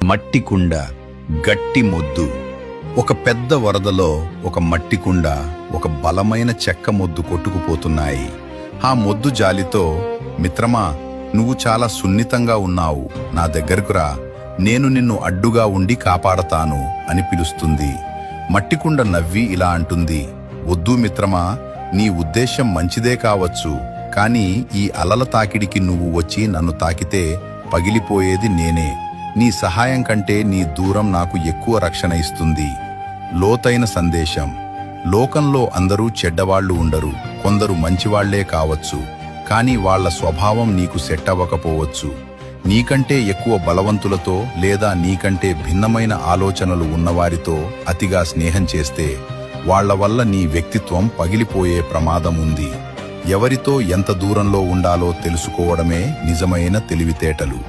మట్టి కుండ, గట్టి మొద్దు. ఒక పెద్ద వరదలో ఒక మట్టి కుండ, ఒక బలమైన చెక్క మొద్దు కొట్టుకుపోతున్నాయి. ఆ మొద్దు జాలితో, మిత్రమా, నువ్వు చాలా సున్నితంగా ఉన్నావు, నా దగ్గరకు రా, నేను నిన్ను అడ్డుగా ఉండి కాపాడతాను అని పిలుస్తుంది. మట్టికుండ నవ్వి ఇలా అంటుంది, వద్దు మిత్రమా, నీ ఉద్దేశం మంచిదే కావచ్చు, కానీ ఈ అలల తాకిడికి నువ్వు వచ్చి నన్ను తాకితే పగిలిపోయేది నేనే. నీ సహాయం కంటే నీ దూరం నాకు ఎక్కువ రక్షణ ఇస్తుంది. లోతైన సందేశం. లోకంలో అందరూ చెడ్డవాళ్లు ఉండరు, కొందరు మంచివాళ్లే కావచ్చు, కానీ వాళ్ల స్వభావం నీకు సెట్ అవ్వకపోవచ్చు. నీకంటే ఎక్కువ బలవంతులతో లేదా నీకంటే భిన్నమైన ఆలోచనలు ఉన్నవారితో అతిగా స్నేహం చేస్తే వాళ్ల వల్ల నీ వ్యక్తిత్వం పగిలిపోయే ప్రమాదం ఉంది. ఎవరితో ఎంత దూరంలో ఉండాలో తెలుసుకోవడమే నిజమైన తెలివితేటలు.